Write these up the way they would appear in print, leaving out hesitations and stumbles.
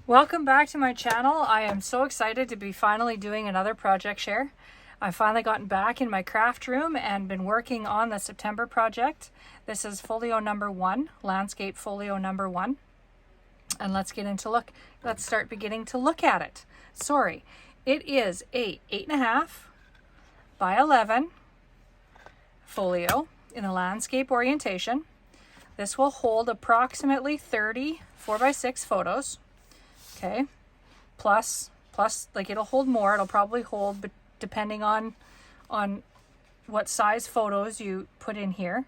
Welcome back to my channel. I am so excited to be finally doing another project share. I've finally gotten back in my craft room and been working on the September project. This is Folio number 1, Landscape Folio number 1. And let's start beginning to look at it. Sorry, it is a 8.5 by 11 folio in a landscape orientation. This will hold approximately 30 4x6 photos. Okay, plus like it'll hold more. It'll probably hold, but depending on what size photos you put in here,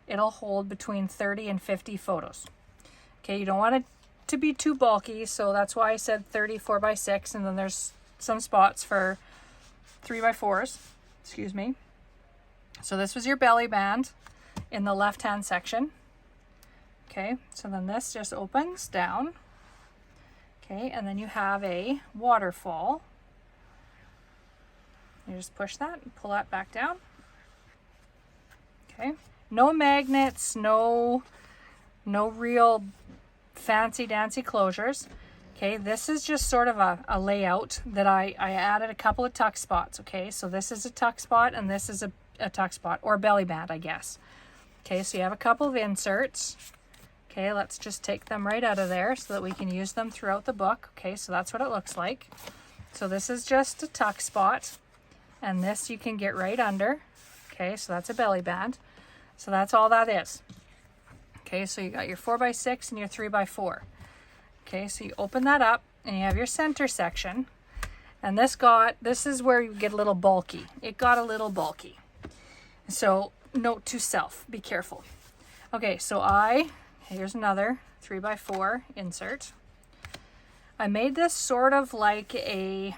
it'll hold between 30 and 50 photos. Okay, you don't want it to be too bulky, so that's why I said 30 4x6, and then there's some spots for 3x4s. Excuse me. So this was your belly band in the left-hand section. Okay, so then this just opens down. Okay, and then you have a waterfall. You just push that and pull that back down. Okay, no magnets, no real fancy dancy closures. Okay, this is just sort of a layout that I added a couple of tuck spots. Okay, so this is a tuck spot and this is a tuck spot, or belly band, I guess. Okay, so you have a couple of inserts. Okay, let's just take them right out of there so that we can use them throughout the book. Okay, so that's what it looks like. So this is just a tuck spot, and this you can get right under. Okay, so that's a belly band. So that's all that is. Okay, so you got your 4x6 and your 3x4. Okay, so you open that up and you have your center section. And this is where you get a little bulky. It got a little bulky. So note to self, be careful. Okay, so here's another 3x4 insert. I made this sort of like a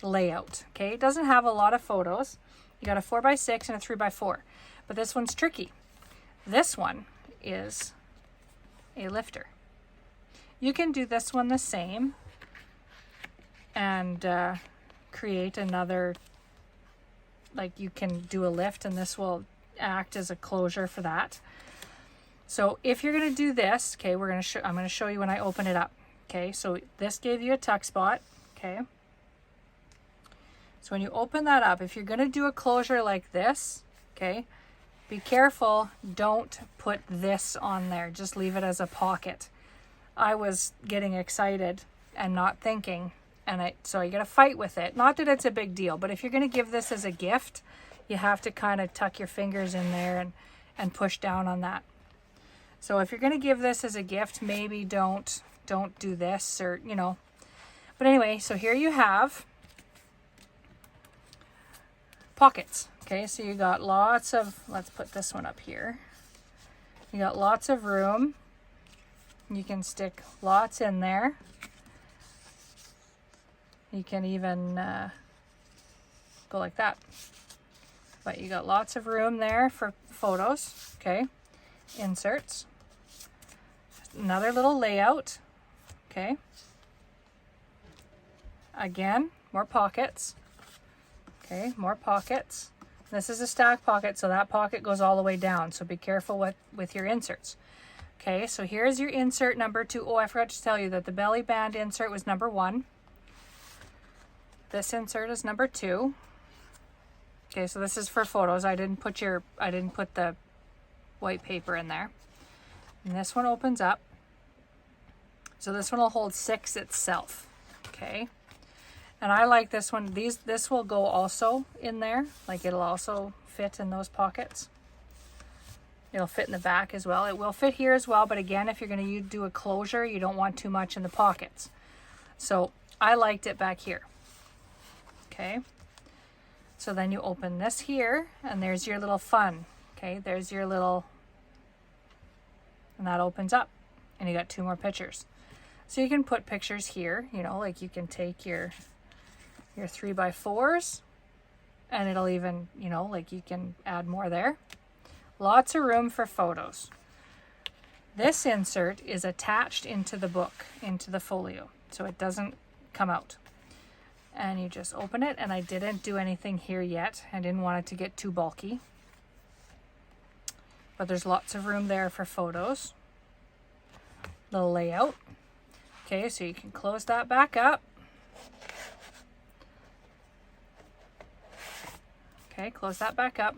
layout. Okay, it doesn't have a lot of photos. You got a 4x6 and a 3x4, but this one's tricky. This one is a lifter. You can do this one the same and create another, like you can do a lift and this will act as a closure for that. So if you're going to do this, okay, I'm going to show you when I open it up. Okay, so this gave you a tuck spot. Okay, so when you open that up, if you're going to do a closure like this, okay, be careful, don't put this on there, just leave it as a pocket. I was getting excited and not thinking, so you got to fight with it. Not that it's a big deal, but if you're going to give this as a gift, you have to kind of tuck your fingers in there and push down on that. So if you're going to give this as a gift, maybe don't do this, or but anyway, so here you have pockets. Okay, so you got lots of, let's put this one up here. You got lots of room. You can stick lots in there. You can even go like that. But you got lots of room there for photos. Okay, inserts. Another little layout. Okay, again, more pockets. Okay, more pockets. This is a stack pocket, so that pocket goes all the way down, so be careful with your inserts. Okay, so here's your insert number 2. Oh, I forgot to tell you that the belly band insert was number 1. This insert is number 2. Okay, so this is for photos. I didn't put the white paper in there. And this one opens up. So this one will hold 6 itself. Okay. And I like this one. This will go also in there. Like it'll also fit in those pockets. It'll fit in the back as well. It will fit here as well. But again, if you're going to do a closure, you don't want too much in the pockets. So I liked it back here. Okay. So then you open this here and there's your little fun. Okay. There's your little, and that opens up and you got 2 more pictures. So you can put pictures here, like you can take your 3x4s and it'll even, like you can add more there. Lots of room for photos. This insert is attached into the book, into the folio, so it doesn't come out. And you just open it, and I didn't do anything here yet. I didn't want it to get too bulky. But there's lots of room there for photos. The layout. Okay, so you can close that back up. Okay, close that back up.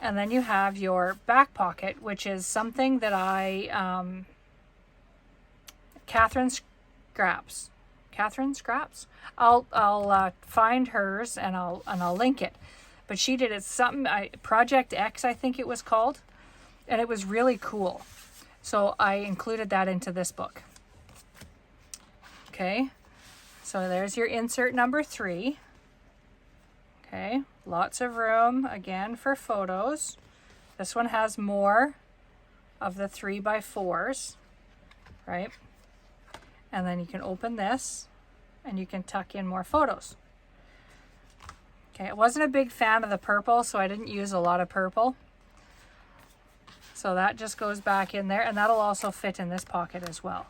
And then you have your back pocket, which is something that Catherine Scraps. I'll find hers and I'll link it. But she did it something, Project X, I think it was called, and it was really cool. So I included that into this book. Okay, so there's your insert number 3. Okay, lots of room again for photos. This one has more of the 3x4s, right? And then you can open this and you can tuck in more photos. Okay, I wasn't a big fan of the purple, so I didn't use a lot of purple. So that just goes back in there, and that'll also fit in this pocket as well.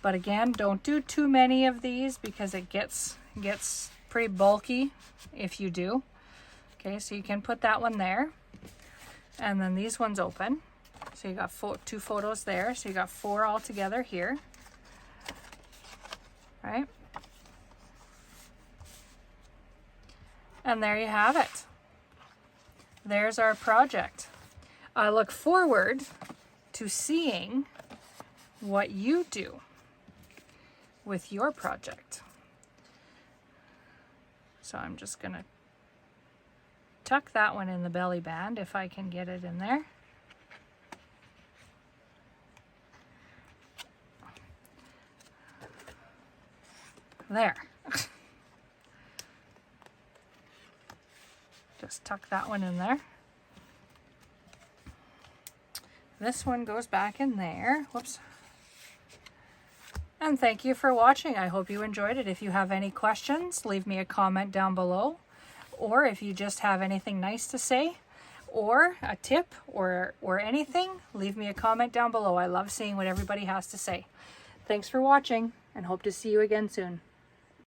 But again, don't do too many of these because it gets pretty bulky if you do. Okay, so you can put that one there. And then these ones open. So you got 2 photos there. So you got 4 all together here. Right? And there you have it. There's our project. I look forward to seeing what you do with your project. So I'm just gonna tuck that one in the belly band if I can get it in there. There. Just tuck that one in there. This one goes back in there. Whoops. And thank you for watching. I hope you enjoyed it. If you have any questions, leave me a comment down below. Or if you just have anything nice to say, or a tip, or anything, leave me a comment down below. I love seeing what everybody has to say. Thanks for watching, and hope to see you again soon.